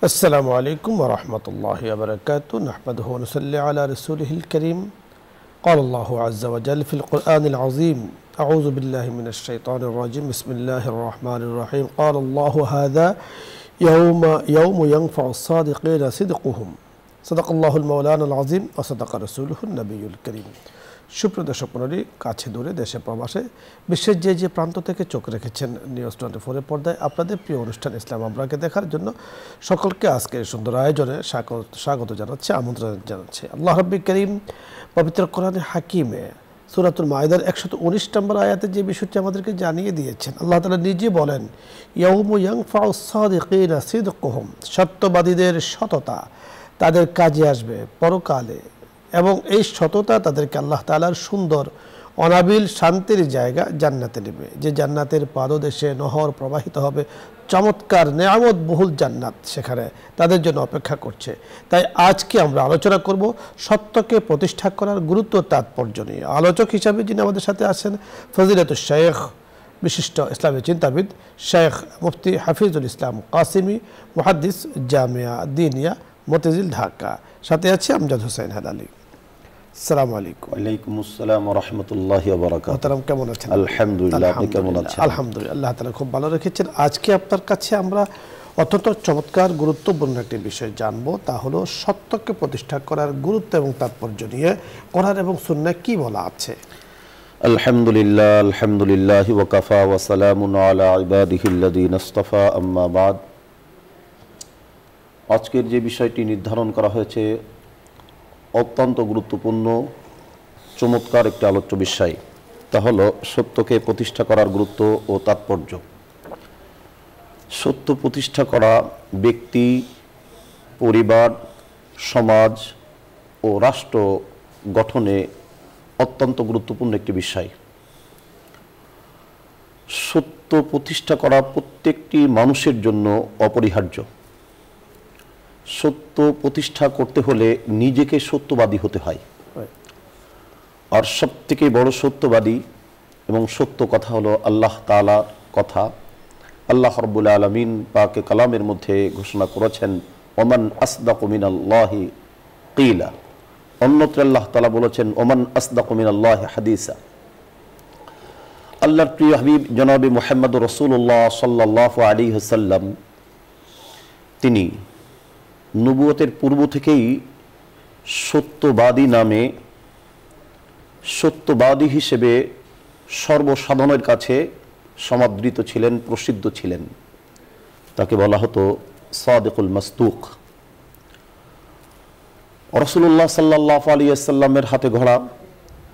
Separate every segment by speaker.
Speaker 1: السلام عليكم ورحمة الله وبركاته نحمده ونصلي على رسوله الكريم قال الله عز وجل في القرآن العظيم أعوذ بالله من الشيطان الرجيم بسم الله الرحمن الرحيم قال الله هذا يوم ينفع الصادقين صدقهم صدق الله المولانا العظيم وصدق رسوله النبي الكريم সুপ্রিয় দর্শক মণ্ডলী কাছে দূরে দেশে প্রবাসে বিশ্বের যে প্রান্ত থেকে চোখ রেখেছেন নিউজ 24 এর পর্দায় আপনাদের প্রিয় অনুষ্ঠান ইসলাম আমরাকে দেখার জন্য সকলকে আজকের সুন্দর আয়োজনে স্বাগত জানাচ্ছি, আমন্ত্রণ জানাচ্ছি। আল্লাহ রাব্বুল কারীম পবিত্র কোরআনে হাকিমে সূরাতুল মাইদার 119 নম্বর আয়াতে যে বিষয়টি আমাদেরকে জানিয়ে দিয়েছেন, আল্লাহ তাআলা নিজে বলেন ইয়াউমু ইয়ানফাউস সাদিকিনা সিদকুহুম, সত্যবাদীদের সততা তাদের কাজে আসবে পরকালে এবং এই সততা তাদেরকে আল্লাহ তাআলার সুন্দর অনাবিল শান্তির জায়গা জান্নাতে নেবে, যে জান্নাতের পাদদেশে নহর প্রবাহিত হবে, চমৎকার নেয়ামত বহুল জান্নাত সেখানে তাদের জন্য অপেক্ষা করছে। তাই আজকে আমরা আলোচনা করব সত্যকে প্রতিষ্ঠা করার গুরুত্ব তাৎপর্য নিয়ে। আলোচক হিসাবে যিনি আমাদের সাথে আছেন ফজিলাতুশ শেখ বিশিষ্ট ইসলামী চিন্তাবিদ শেখ মুফতি হাফিজুল ইসলাম কাসিমি, মুহাদ্দিস, জামিয়া দিনিয়া মতিঝিল, ঢাকা। সাথে আছে আমজাদ হোসেন হেলালি। আসসালামু আলাইকুম।
Speaker 2: ওয়ালাইকুম আসসালাম ওয়া রাহমাতুল্লাহি ওয়া বারাকাতুহু।
Speaker 1: মোহতারাম কেমন আছেন?
Speaker 2: আলহামদুলিল্লাহ, আপনি কেমন আছেন?
Speaker 1: আলহামদুলিল্লাহ, আল্লাহ তাআলা খুব ভালো রেখেছেন। আজকে আপনার কাছে আমরা অত্যন্ত চমৎকার গুরুত্বপূর্ণ একটি বিষয় জানবো, তা হলো সত্যকে প্রতিষ্ঠা করার গুরুত্ব এবং তাৎপর্য নিয়ে কোরআন এবং সুন্নাহ কি বলা আছে।
Speaker 2: আলহামদুলিল্লাহ, আলহামদুলিল্লাহি ওয়া কাফা ওয়া সালামুন আলা ইবাদিহিল্লাযিনা ইসতাফা, আম্মা বাদ। আজকের যে বিষয়টি নির্ধারণ করা হয়েছে অত্যন্ত গুরুত্বপূর্ণ চমৎকার একটি আলোচ্য বিষয়, তা হলো সত্যকে প্রতিষ্ঠা করার গুরুত্ব ও তাৎপর্য। সত্য প্রতিষ্ঠা করা ব্যক্তি, পরিবার, সমাজ ও রাষ্ট্র গঠনে অত্যন্ত গুরুত্বপূর্ণ একটি বিষয়। সত্য প্রতিষ্ঠা করা প্রত্যেকটি মানুষের জন্য অপরিহার্য। সত্য প্রতিষ্ঠা করতে হলে নিজেকে সত্যবাদী হতে হয়, আর সবথেকে বড় সত্যবাদী এবং সত্য কথা হলো আল্লাহ তাআলার কথা। আল্লাহ রাব্বুল আলামিন পাকে কালামের মধ্যে ঘোষণা করেছেন ওমান আসদাকু মিনাল্লাহি কিলা, অন্যত্র আল্লাহ তাআলা বলেছেন ওমান আসদাকু মিনাল্লাহি হাদিসা। আল্লাহর প্রিয় হাবিব জনাবে মুহাম্মদুর রাসূলুল্লাহ সাল্লাল্লাহু আলাইহি ওয়াসাল্লাম তিনি নবুয়তের পূর্ব থেকেই সত্যবাদী নামে, সত্যবাদী হিসেবে সর্বসাধারণের কাছে সমাদৃত ছিলেন, প্রসিদ্ধ ছিলেন। তাকে বলা হতো সাদিকুল মাসদুক। রাসূলুল্লাহ সাল্লাল্লাহু আলাইহি ওয়াসাল্লামের হাতে ঘোড়া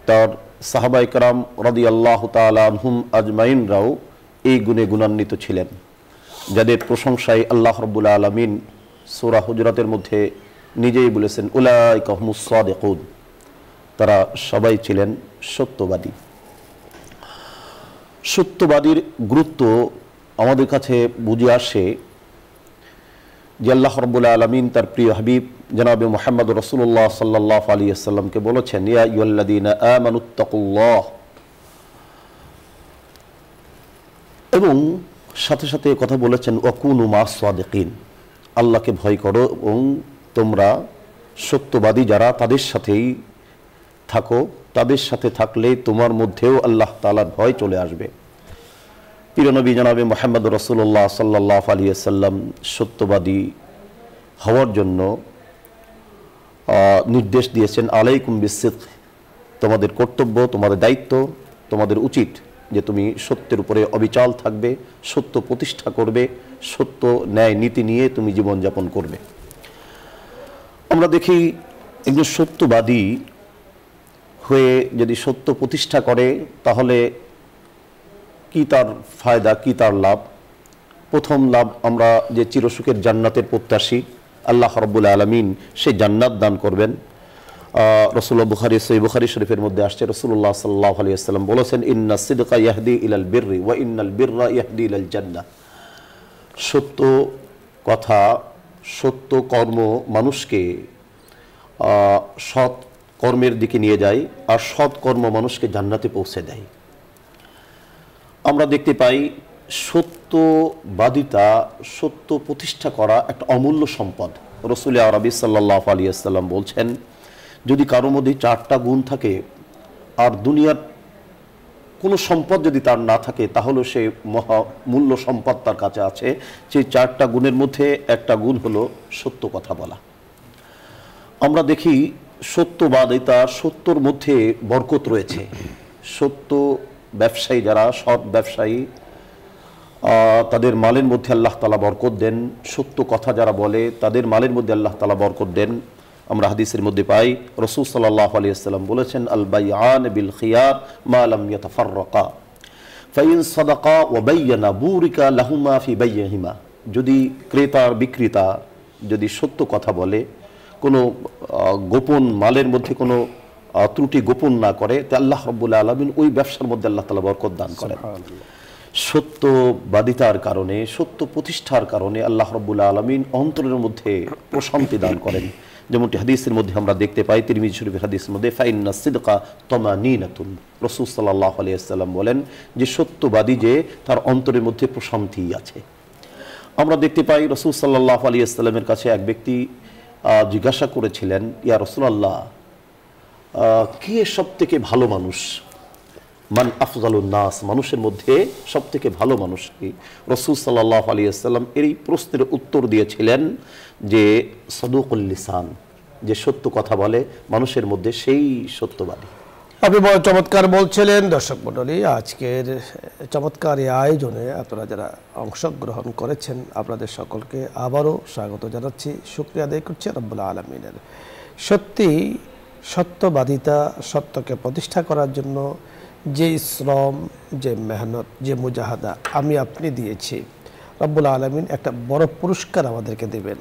Speaker 2: তার সাহাবায়ে কেরাম রাদিয়াল্লাহু তাআলা আনহুম আজমাইনরাও এই গুণে গুণান্বিত ছিলেন, যাদের প্রশংসায় আল্লাহ রাব্বুল আলামিন সূরা হুজরাতের মধ্যে নিজেই বলেছেন উলাইকা হুমুস সাদিকুন, তারা সবাই ছিলেন সত্যবাদী। সত্যবাদীর গুরুত্ব আমাদের কাছে বুঝে আসে যে আল্লাহ রাব্বুল আলামিন তার প্রিয় হাবিব জনাবে মুহাম্মদুর রাসূলুল্লাহ সাল্লাল্লাহু আলাইহি ওয়াসাল্লামকে বলেছেন ইয়া আইয়ুহাল্লাযীনা আমানুত্তাকুল্লাহ, এবং সাথে সাথে কথা বলেছেন ওয়াকুনু মাস সাদিকিন, আল্লাহকে ভয় করো এবং তোমরা সত্যবাদী যারা তাদের সাথেই থাকো, তাদের সাথে থাকলে তোমার মধ্যেও আল্লাহ তাআলার ভয় চলে আসবে। প্রিয় নবী জনাবে মুহাম্মদুর রাসূলুল্লাহ সাল্লাল্লাহু আলাইহি ওয়াসাল্লাম সত্যবাদী হওয়ার জন্য নির্দেশ দিয়েছেন আলাইকুম বিসসিদক, তোমাদের কর্তব্য, তোমাদের দায়িত্ব, তোমাদের উচিত যে তুমি সত্যের উপরে অবিচল থাকবে, সত্য প্রতিষ্ঠা করবে, সত্য ন্যায় নীতি নিয়ে তুমি জীবনযাপন করবে। আমরা দেখি একজন সত্যবাদী হয়ে যদি সত্য প্রতিষ্ঠা করে তাহলে কি তার ফায়দা, কি তার লাভ। প্রথম লাভ, আমরা যে চিরসুখের জান্নাতের প্রত্যাশী, আল্লাহ রাব্বুল আলামিন সেই জান্নাত দান করবেন। রাসূলুল্লাহ সহিহ বুখারী শরীফের মধ্যে আসছে রাসূলুল্লাহ সাল্লাল্লাহু আলাইহি ওয়াসাল্লাম বলেছেন ইন্নাস সিদকা ইয়াহদি ইলাল বিররি ওয়া ইন্নাল বিররা ইয়াহদি ইলাল জান্নাহ। সত্য কথা, সত্য কর্ম মানুষকে সৎ কর্মের দিকে নিয়ে যায়, আর সৎ কর্ম মানুষকে জান্নাতে পৌঁছে দেয়। আমরা দেখতে পাই সত্যবাদিতা, সত্য প্রতিষ্ঠা করা একটা অমূল্য সম্পদ। রাসূল আরবি সাল্লাল্লাহু আলাইহি ওয়াসাল্লাম বলছেন, যদি কারো মধ্যে 4টা গুণ থাকে আর দুনিয়ার কোনো সম্পদ যদি তার না থাকে, তাহলে সে মহামূল্য সম্পদ তার কাছে আছে। সেই 4টা গুণের মধ্যে একটা গুণ হলো সত্য কথা বলা। আমরা দেখি সত্যবাদিতা, সত্যর মধ্যে বরকত রয়েছে। সত্য ব্যবসায়ী যারা, সৎ ব্যবসায়ী, তাদের মালের মধ্যে আল্লাহ তাআলা বরকত দেন। সত্য কথা যারা বলে তাদের মালের মধ্যে আল্লাহ তাআলা বরকত দেন। আমরা হাদিসের মধ্যে পাই, রাসূল সাল্লাল্লাহু আলাইহি ওয়াসাল্লাম বলেছেন, আল বাইআন বিল খিয়ার মা লাম ইয়াতাফাররাকা ফাইন সাদাকা ওয়া বায়্যানা বুরিকা লাহুমা ফি বাইইহিমা। যদি ক্রেতা আর বিক্রেতা যদি সত্য কথা বলে, কোনো গোপন মালের মধ্যে কোনো ত্রুটি গোপন না করে, তে আল্লাহ রাব্বুল আলামিন ওই ব্যবসার মধ্যে আল্লাহ তাআলা বরকত দান করেন। সত্যবাদিতার কারণে, সত্য প্রতিষ্ঠার কারণে আল্লাহ রাব্বুল আলামিন অন্তরের মধ্যে প্রশান্তি দান করেন। যেমনটি হাদিসের মধ্যে আমরা দেখতে পাই, তিরমিজি শরীফের হাদিসের মধ্যে, ফাইন্নাস সিদকা তামানিনাতুন। রাসূল সাল্লাল্লাহু আলাইহি ওয়াসাল্লাম বলেন যে সত্যবাদী যে, তার অন্তরের মধ্যে প্রশান্তি আছে। আমরা দেখতে পাই রাসূল সাল্লাল্লাহু আলাইহি ওয়াসাল্লামের কাছে এক ব্যক্তি জিজ্ঞাসা করেছিলেন, ইয়া রাসূলুল্লাহ, কে সবথেকে ভালো মানুষ? মান আফজালুন নাস, মানুষের মধ্যে সবথেকে ভালো মানুষ কি? রাসূল সাল্লাল্লাহু আলাইহি ওয়াসাল্লাম এই প্রশ্নের উত্তর দিয়েছিলেন যে সাদুকুল লিসান, যে সত্য কথা বলে মানুষের মধ্যে সেই সত্যবাদী।
Speaker 1: আপনি বড় চমৎকার বলছিলেন। দর্শক মণ্ডলী, আজকের চমৎকার এই আয়োজনে আপনারা যারা অংশগ্রহণ করেছেন, আপনাদের সকলকে আবারও স্বাগত জানাচ্ছি, শুকরিয়া আদায় করছি রব্বুল আলামিনের। সত্যি সত্যবাদিতা, সত্যকে প্রতিষ্ঠা করার জন্য যে শ্রম, যে মেহনত, যে মুজাহাদা আমি আপনি দিয়েছি, রব্বুল আলামিন একটা বড় পুরস্কার আমাদেরকে দেবেন।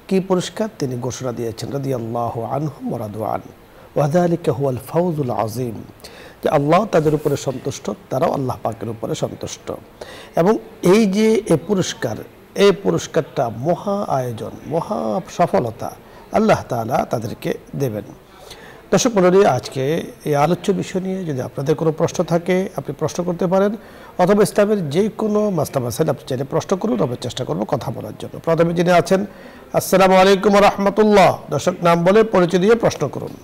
Speaker 1: কি পুরস্কার? তিনি ঘোষণা দিয়েছেন, রাদিয়াল্লাহু আনহুম ওয়া রাদু আন ওয়া যালিকা হুয়াল ফাউজুল আযীম, যে আল্লাহ তাদের উপরে সন্তুষ্ট, তারাও আল্লাহ পাকের উপরে সন্তুষ্ট। এবং এই যে এই পুরস্কারটা মহা আয়োজন, মহা সফলতা আল্লাহ তাআলা তাদেরকে দেবেন। দর্শক মণ্ডলী, আজকে এই আলোচ্য বিষয় নিয়ে যদি আপনাদের কোনো প্রশ্ন থাকে, আপনি প্রশ্ন করতে পারেন, অথবা ইসলামের যে কোনো মাসলা মাসাইল আপনি চাইলে প্রশ্ন করুন, আমরা চেষ্টা করব কথা বলার জন্য। প্রথমে যিনি আছেন, আসসালামু আলাইকুম ওয়া রাহমাতুল্লাহ। দর্শক নাম বলে পরিচয় দিয়ে প্রশ্ন করুন।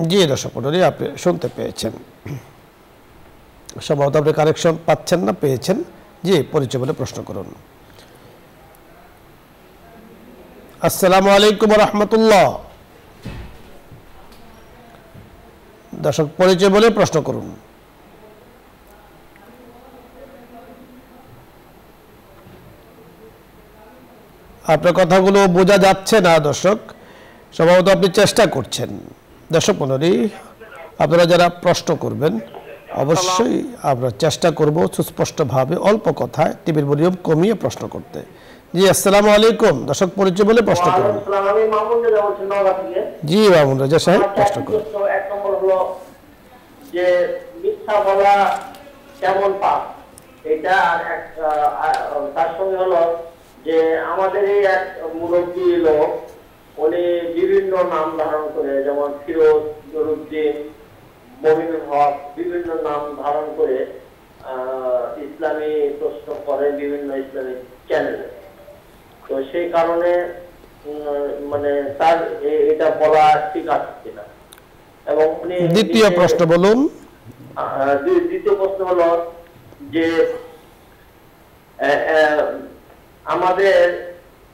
Speaker 1: জি দর্শক মণ্ডলী, আপনি শুনতে পেয়েছেন, সম্ভবত আপনি কানেকশন পাচ্ছেন না, পেয়েছেন। জি, পরিচয় বলে প্রশ্ন করুন। আসসালামু আলাইকুম ওয়া রাহমাতুল্লাহ। দর্শক পরিচয় বলে প্রশ্ন করুন। আপনার কথাগুলো বোঝা যাচ্ছে না দর্শক, সম্ভবত আপনি চেষ্টা করছেন। দর্শক মণ্ডলী, আপনারা যারা প্রশ্ন করবেন, অবশ্যই আমরা চেষ্টা করব সুস্পষ্টভাবে, অল্প কথায়, টিভির ভলিউম কমিয়ে প্রশ্ন করতে। জি, আসসালামু আলাইকুম। দর্শক পরিচয় বলে প্রশ্ন করুন।
Speaker 3: আমি মামুন রাজা বলছি, নওগাঁ থেকে।
Speaker 1: জি মামুন রাজা সাহেব, প্রশ্ন করুন।
Speaker 3: এক নম্বর হলো যে মিথ্যা বলা কেমন পাপ, এটা। আর তার সঙ্গে হলো যে আমাদের এই এক মুরব্বী লোক, উনি বিভিন্ন নাম ধারণ করে, যেমন ফিরোজ, নুরুদ্দিন, মমিনুল হক, বিভিন্ন নাম ধারণ করে ইসলামী প্রশ্ন করে বিভিন্ন ইসলামিক চ্যানেলে। তো সেই কারণে মানে তার এটা বলা ঠিক আছে কিনা। এবং উনি
Speaker 1: দ্বিতীয় প্রশ্ন বলুন।
Speaker 3: দ্বিতীয় প্রশ্ন হলো যে আমাদের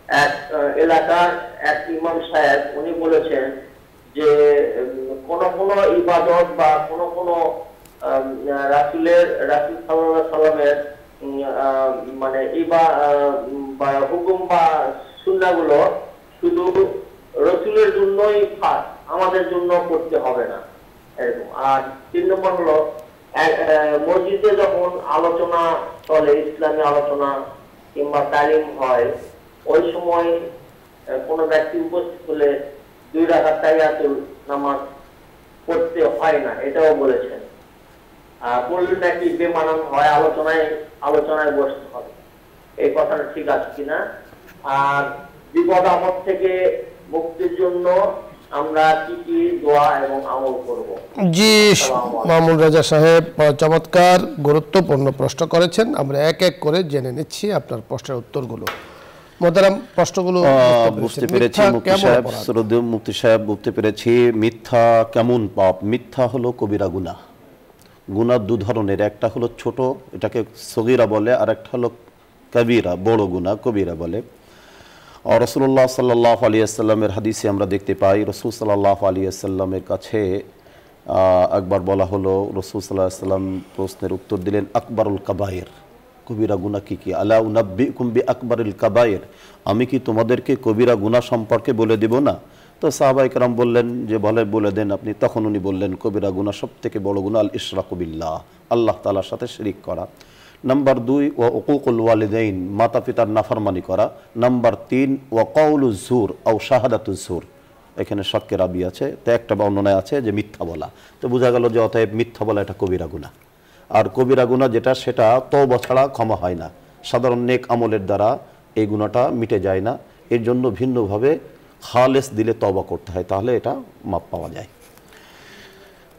Speaker 3: এক এলাকার এক ইমাম সাহেব, উনি বলেছেন যে কোন কোন ইবাদত বা কোন কোন রাসূল সাল্লাল্লাহু আলাইহি সাল্লামের মানে বা হুকুম বা সুন্নাহগুলো শুধু রাসূলের জন্যই খাস, আমাদের জন্য করতে হবে না, এরকম। আর 3 নম্বর হলো মসজিদে যখন আলোচনা চলে, ইসলামী আলোচনা কিংবা তালিম হয়, ওই সময় কোনো ব্যক্তি উপস্থিত হলে 2 রাকাত তাহিয়াতুল নামাজ পড়তে হয় না, এটাও বলেছেন। পড়লে নাকি বেমানান হয়, আলোচনায় বসতে হবে। এই কথাটা ঠিক আছে কিনা? আর বিপদ আপদ থেকে মুক্তির জন্য আমরা কি কি দোয়া এবং আমল করব?
Speaker 1: জি, মামুন রাজা সাহেব চমৎকার গুরুত্বপূর্ণ প্রশ্ন করেছেন। আমরা এক এক করে জেনে নিচ্ছি আপনার প্রশ্নের উত্তরগুলো। মোহতারাম, প্রশ্নগুলো
Speaker 2: বুঝতে পেরেছি মুফতি সাহেব, শ্রদ্ধেয় মুফতি সাহেব, বুঝতে পেরেছি। মিথ্যা কেমন পাপ? মিথ্যা হলো কবিরা গুনাহ। গুনাহ দু ধরনের, একটা হলো ছোট, এটাকে সগীরা বলে, আর একটা হলো কবিরা, বড় গুনাহ, কবিরা বলে। রাসূলুল্লাহ সাল্লাল্লাহু আলাইহি ওয়াসাল্লামের হাদিসে আমরা দেখতে পাই, রাসূল সাল্লাল্লাহু আলাইহি ওয়াসাল্লামের কাছে একবার বলা হলো, রাসূল সাল্লাল্লাহু আলাইহি ওয়াসাল্লাম প্রশ্নের উত্তর দিলেন, আকবরুল কাবায়ের, কবিরা গুনাহ কি কি? আলা উনাব্বিকুম বিআকবারিল কাবায়ের, আমি কি তোমাদেরকে কবিরা গুনাহ সম্পর্কে বলে দেব না? তো সাহাবায়ে কেরাম বললেন যে বলে দেন আপনি। তখন উনি বললেন, কবিরা গুনাহ সবথেকে বড় গুনাহ আল ইশরাকু বিল্লাহ, আল্লাহ তাআলার সাথে শিরিক করা। নাম্বার 2 ওয়া উকুকুল ওয়ালিদাইন, মাতা পিতার নাফরমানি করা। নাম্বার 3 ওয়া কাউলুজ জুর আও শাহাদাতুজ জুর, এখানে শক্কে রাবি আছে, তো একটা বর্ণনায় আছে যে মিথ্যা বলা। তো বোঝা গেল যে অতএব মিথ্যা বলা এটা কবিরা গুনাহ। আর কবিরা গুনাহ যেটা, সেটা তওবা ছাড়া ক্ষমা হয় না। সাধারণ নেক আমলের দ্বারা এই গুনাহটা মিটে যায় না, এর জন্য ভিন্নভাবে খালেস দিলে তওবা করতে হয়, তাহলে এটা মাপ পাওয়া যায়।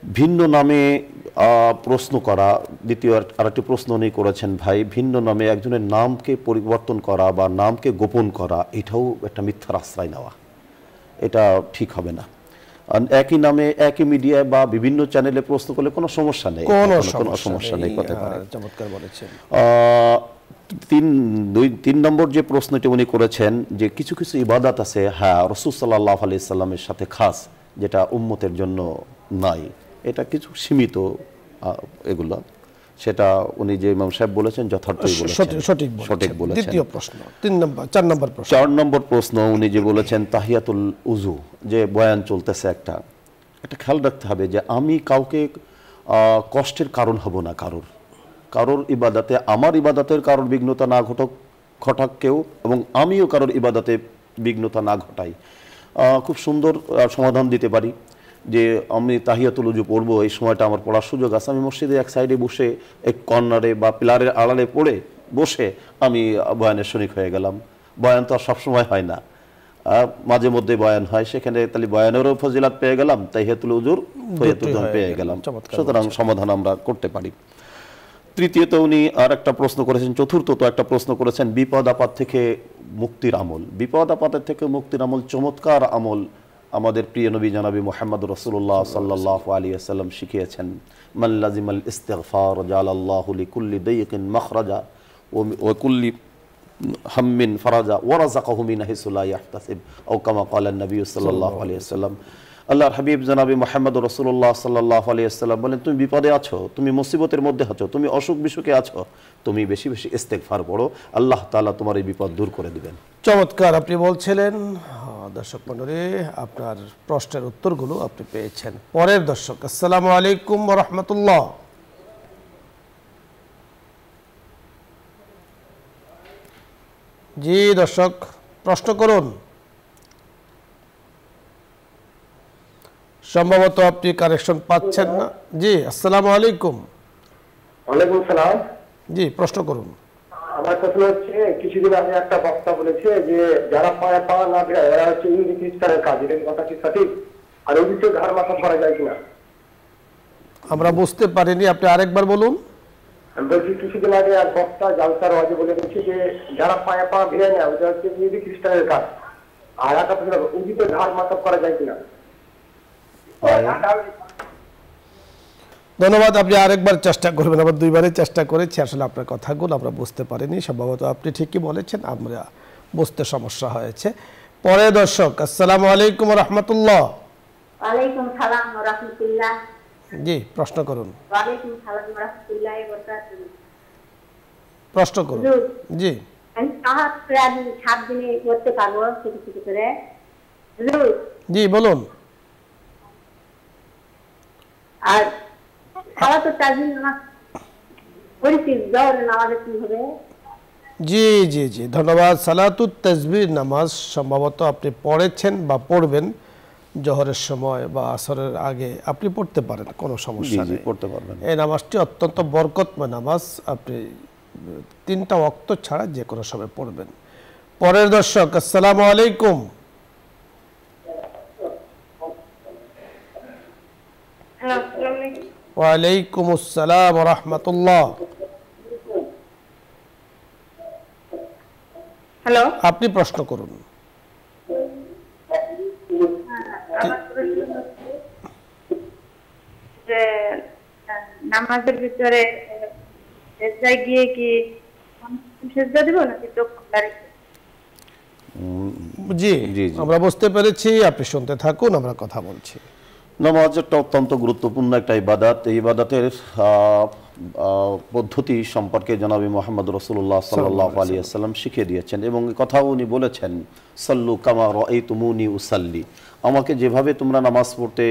Speaker 2: ভিন্ন নামে প্রশ্ন করা, দ্বিতীয় আরেকটি প্রশ্ন উনি করেছেন ভাই, ভিন্ন নামে একজনের নামকে পরিবর্তন করা বা নামকে গোপন করা, এটাও একটা মিথ্যার আশ্রয় নেওয়া, এটা ঠিক হবে না। একই নামে একই মিডিয়ায় বা বিভিন্ন চ্যানেলে প্রশ্ন করলে কোনো সমস্যা নেই, কোনো সমস্যা নেই, কথা
Speaker 1: চমৎকার বলেছেন।
Speaker 2: 3 নম্বর যে প্রশ্নটি উনি করেছেন যে কিছু কিছু ইবাদত আছে, হ্যাঁ, রাসূল সাল্লাল্লাহু আলাইহি সাল্লামের সাথে খাস, যেটা উম্মতের জন্য নাই, এটা কিছু সীমিত এগুলো, সেটা উনি যে ইমাম সাহেব বলেছেন যথার্থই বলেছেন, সঠিক বলেছেন।
Speaker 1: দ্বিতীয় প্রশ্ন, 4 নম্বর প্রশ্ন
Speaker 2: উনি যে বলেছেন তাহিয়াতুল উযু, যে বয়ান চলতেছে, একটা খেয়াল রাখতে হবে যে আমি কাউকে কষ্টের কারণ হব না, কারোর ইবাদতে, আমার ইবাদতের কারোর বিঘ্নতা না ঘটাক কেউ, এবং আমিও কারোর ইবাদতে বিঘ্নতা না ঘটাই। খুব সুন্দর সমাধান দিতে পারি যে আমি তাহিয়াতুল উযু পড়বো, এই সময়টা আমার পড়ার সুযোগ আছে, আমি মসজিদে এক সাইডে বসে, এক কর্নারে বা পিলারের আড়ালে পড়ে বসে আমি বয়ানের শরিক হয়ে গেলাম। বয়ান তো আর সবসময় হয় না, মাঝে মধ্যে বয়ান হয়, সেখানে তাহলে বয়ানেরও ফজিলাত পেয়ে গেলাম, তাহিয়াতুল উযুর ফজিলাত পেয়ে গেলাম। সুতরাং সমাধান আমরা করতে পারি। তৃতীয়ত উনি আর একটা প্রশ্ন করেছেন, চতুর্থত একটা প্রশ্ন করেছেন বিপদ আপদ থেকে মুক্তির আমল। বিপদ আপদের থেকে মুক্তির আমল, চমৎকার আমল আমাদের প্রিয় নবী জনাবি মুহাম্মদ রাসূলুল্লাহ সাল্লাল্লাহু আলাইহি ওয়াসাল্লাম শিখিয়েছেন। মান লাজিমাল ইস্তিগফার জালাল্লাহু লিকুল্লি দাইকিন মাখরাজা ওয়া কুল্লি হাম্মিন ফারাজা ওয়া রাযাকাহু মিন হাইসু লা ইয়াহতাসিব, আও কামা ক্বালা নবী সাল্লাল্লাহু আলাইহি ওয়াসাল্লাম। আল্লাহর হাবিব জনাবি মুহাম্মদ রাসূলুল্লাহ সাল্লাল্লাহু আলাইহি ওয়াসাল্লাম বলেন, তুমি বিপদে আছো, তুমি মুসিবতের মধ্যে আছো, তুমি অসুখ বিসুখে আছো, তুমি বেশি বেশি ইস্তেগফার পড়ো, আল্লাহ তাআলা তোমার এই বিপদ দূর করে দিবেন।
Speaker 1: চমৎকার আপনি বলছিলেন। দর্শক মণ্ডলী, আপনার প্রশ্নের উত্তরগুলো আপনি পেয়েছেন। পরের দর্শক, আসসালামু আলাইকুম ওয়া রাহমাতুল্লাহ। জি দর্শক, প্রশ্ন করুন। সম্ভবত আপনি কানেকশন পাচ্ছেন না। জি, আসসালামু আলাইকুম।
Speaker 3: ওয়ালাইকুম সালাম।
Speaker 1: জি, প্রশ্ন করুন।
Speaker 3: আমার প্রশ্ন হচ্ছে, কিছুদিন আগে একটা বক্তা বলেছে যে যারা পায়ে পা না দেয় এরা হচ্ছে ইহুদি খ্রিস্টানের কাজ, এটা কথা কি সঠিক? আর ওদিকে ঘাড় মাথা করা যায় কিনা?
Speaker 1: আমরা বুঝতে পারিনি, আপনি আরেকবার বলুন।
Speaker 3: আমি বলছি, কিছুদিন আগে এক বক্তা জালসার ওয়াজে বলে দিচ্ছে যে যারা পায়ে পা ভেঙে নেয় ওটা হচ্ছে ইহুদি খ্রিস্টানের কাজ, আর একটা প্রশ্ন, ওদিকে ঘাড় মাথা করা যায় কিনা?
Speaker 1: ধন্যবাদ। আপনি আরেকবার চেষ্টা করবেন। আবার দুইবারই চেষ্টা করেছি, আসলে আপনার কথাগুলো আমরা বুঝতে পারিনি। সম্ভবত আপনি ঠিকই বলেছেন, আমরা বুঝতে সমস্যা হয়েছে। পরে দর্শক, আসসালামু আলাইকুম ওয়া রাহমাতুল্লাহ।
Speaker 4: ওয়ালাইকুম সালাম ওয়া রাহমাতুল্লাহ।
Speaker 1: জি, প্রশ্ন করুন।
Speaker 4: ওয়ালাইকুম সালাম ওয়া রাহমাতুল্লাহি ওয়া বারাকাতুহু।
Speaker 1: প্রশ্ন করুন। জি,
Speaker 4: আমি সাহাত প্রায় 7 দিনে করতে পারবো ছোট ছোট করে।
Speaker 1: জি বলুন।
Speaker 4: আর সালাতুত তাজবীহ নামাজ পড়ছি, জোহরের নামাজে কি হবে?
Speaker 1: জি জি জি, ধন্যবাদ। সালাতুত তাজবীহ নামাজ সম্ভবত আপনি পড়েছেন বা পড়বেন জোহরের সময় বা আসরের আগে, আপনি পড়তে পারেন, কোনো সমস্যা নেই,
Speaker 2: পড়তে পারবেন।
Speaker 1: এই নামাজটি অত্যন্ত বরকতময় নামাজ, আপনি 3টা ওয়াক্ত ছাড়া যে কোনো সময় পড়বেন। পরের দর্শক, আসসালামু আলাইকুম।
Speaker 5: আসসালামু আলাইকুম।
Speaker 1: ওয়ালাইকুম আসসালাম ওয়া রাহমাতুল্লাহ।
Speaker 5: হ্যালো,
Speaker 1: আপনি প্রশ্ন করুন।
Speaker 5: আমার প্রশ্ন হচ্ছে যে নামাজের ভিতরে সেজদায় গিয়ে কি সেজদা দিব নাকি চোখ খোলা রেখে?
Speaker 1: জি
Speaker 2: জি, জি।
Speaker 1: আমরা বুঝতে পেরেছি, আপনি শুনতে থাকুন, আমরা কথা বলছি।
Speaker 2: নামাজ একটা অত্যন্ত গুরুত্বপূর্ণ একটা ইবাদত। এই ইবাদতের পদ্ধতি সম্পর্কে জনাবি মোহাম্মদ রাসূলুল্লাহ সাল্লাল্লাহু আলাইহি ওয়াসাল্লাম শিখিয়ে দিয়েছেন এবং এই কথাও উনি বলেছেন, সাল্লু কামা রাআইতুমুনি উসাল্লি, আমাকে যেভাবে তোমরা নামাজ পড়তে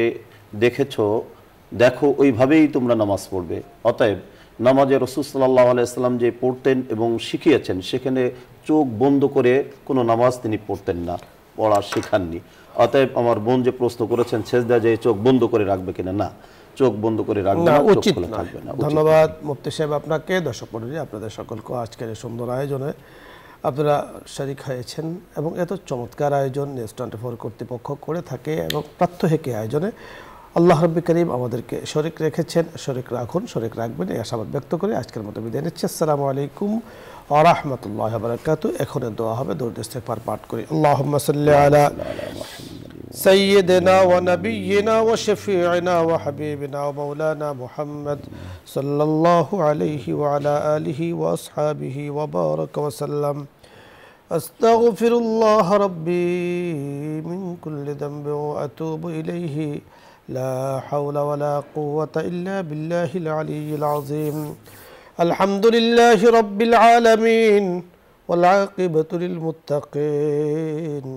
Speaker 2: দেখেছো দেখো ওইভাবেই তোমরা নামাজ পড়বে। অতএব নামাজে রাসূল সাল্লাল্লাহু আলাইহি ওয়াসাল্লাম যে পড়তেন এবং শিখিয়েছেন, সেখানে চোখ বন্ধ করে কোনো নামাজ তিনি পড়তেন না, পড়া শেখাননি। অতএব আমার বোন যে প্রশ্ন করেছেন সেজদা যে চোখ বন্ধ করে রাখবে কিনা, না, চোখ বন্ধ করে রাখবে
Speaker 1: না,
Speaker 2: না, চোখ
Speaker 1: উচিত
Speaker 2: খোলা
Speaker 1: না।
Speaker 2: থাকবে না।
Speaker 1: ধন্যবাদ মুফতি সাহেব আপনাকে, দর্শক মণ্ডলী আপনাদের সকলকে আজকের এই সুন্দর আয়োজনে আপনারা শরীক হয়েছেন এবং এত চমৎকার আয়োজন নিউজ 24 কর্তৃপক্ষ করে থাকে এবং প্রাত্যহিক আয়োজনে আল্লাহ রাব্বুল কারীম আমাদেরকে শরীক রেখেছেন, শরীক রাখুন, শরীক রাখবেন, এই আশাবাদ ব্যক্ত করে আজকের মতো বিদায় নিচ্ছি। আসসালামু আলাইকুম ওয়া রাহমাতুল্লাহি ওয়া বারাকাতুহু। এখন দোয়া হবে, দরুদ ইস্তিগফার পাঠ করি। আল্লাহুম্মা সাল্লি আলা سيدنا ونبينا وشفيعنا وحبيبنا ومولانا محمد صلى الله عليه وعلى آله وأصحابه وبارك وسلم. أستغفر الله ربي من كل ذنب وأتوب إليه، لا حول ولا قوة إلا بالله العلي العظيم. الحمد لله رب العالمين والعاقبة للمتقين،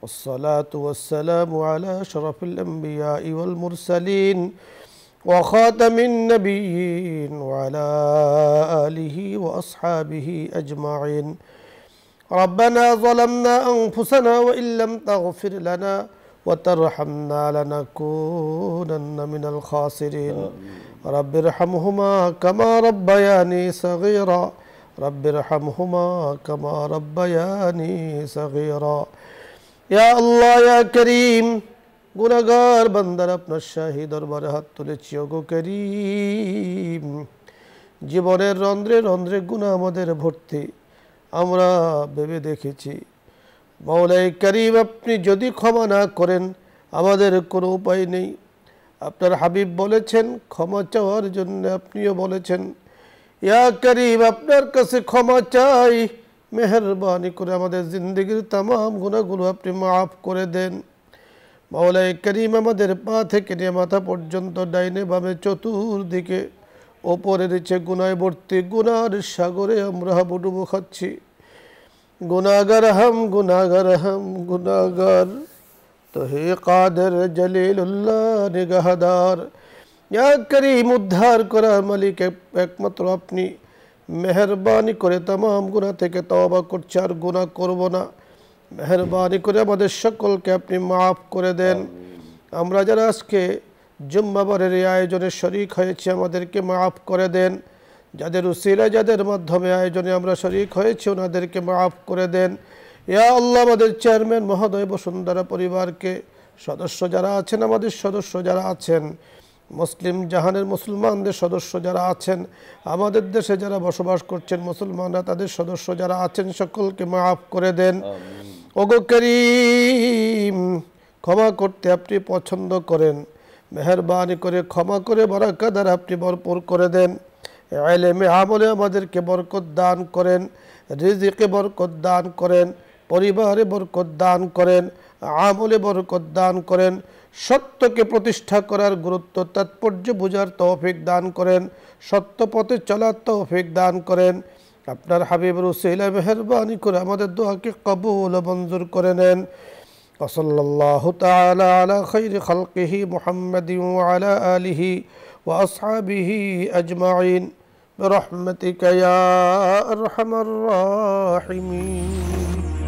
Speaker 1: والصلاة والسلام على أشرف الأنبياء والمرسلين وخاتم النبيين وعلى آله وأصحابه أجمعين. ربنا ظلمنا أنفسنا وإن لم تغفر لنا وترحمنا لنكونن من الخاسرين. رب ارحمهما كما ربياني صغيرا، رب ارحمهما كما ربياني صغيرا. ইয়া আল্লাহ ইয়া করিম, গুনাহগার বান্দার আপনার শাহী দরবারে হাত তুলেছি, ওগো করিম। জীবনের রন্ধ্রে রন্ধ্রে গুনাহ আমাদের ভর্তি, আমরা ভেবে দেখেছি। মাওলাই করিম, আপনি যদি ক্ষমা না করেন আমাদের কোনো উপায় নেই। আপনার হাবিব বলেছেন ক্ষমা চাওয়ার জন্য, আপনিও বলেছেন ইয়া করিম আপনার কাছে ক্ষমা চাই, মেহেরবানি করে আমাদের জিন্দগির তামাম গুনাহগুলো আপনি মাফ করে দেন। মাওলাই করিম, আমাদের পা থেকে নিয়ে মাথা পর্যন্ত ডাইনে বামে চতুর্দিকে ওপরে নিচে গুনায় ভর্তি, গুনার সাগরে আমরা হাবুডুবু খাচ্ছি। গুনাহগার হাম, গুনাহগার হাম, গুনাহগার। তো হে কাদের জলিলুল্লাহ নিগাহদার, ইয়া করিম উদ্ধার করার মালিক একমাত্র আপনি। মেহরবানি করে তামাম গুনাহ থেকে তওবা করছি, আর গুনাহ করব না। মেহরবানি করে আমাদের সকলকে আপনি মাফ করে দেন। আমরা যারা আজকে জুম্মাবারের এই আয়োজনে শরীক হয়েছি আমাদেরকে মাফ করে দেন। যাদের উসিলা, যাদের মাধ্যমে আয়োজনে আমরা শরীক হয়েছি ওনাদেরকে মাফ করে দেন। ইয়া আল্লাহ, আমাদের চেয়ারম্যান মহোদয়, বসুন্ধরা পরিবারকে, সদস্য যারা আছেন, আমাদের সদস্য যারা আছেন, মুসলিম জাহানের মুসলমানদের সদস্য যারা আছেন, আমাদের দেশে যারা বসবাস করছেন মুসলমানরা, তাদের সদস্য যারা আছেন সকলকে মাফ করে দেন। ওগো করিম, ক্ষমা করতে আপনি পছন্দ করেন, মেহেরবানি করে ক্ষমা করে বারাকা দ্বারা আপনি ভরপুর করে দেন। ইলমে আমলে আমাদেরকে বরকত দান করেন, রিজিকে বরকত দান করেন, পরিবারে বরকত দান করেন, আমলে বরকত দান করেন, সত্যকে প্রতিষ্ঠা করার গুরুত্ব তাৎপর্য বোঝার তৌফিক দান করেন, সত্য পথে চলার তৌফিক দান করেন। আপনার হাবিবের উসিলা মেহেরবানি করে আমাদের দোয়াকে কবুল ও মঞ্জুর করে নেন। ওয়াসাল্লাল্লাহু তাআলা আলা খায়রি খালকিহি মুহাম্মাদিন ওয়া আলা আলিহি ওয়া আসহাবিহি আজমাইন বিরহমাতিকা ইয়া আরহামার রাহিমিন।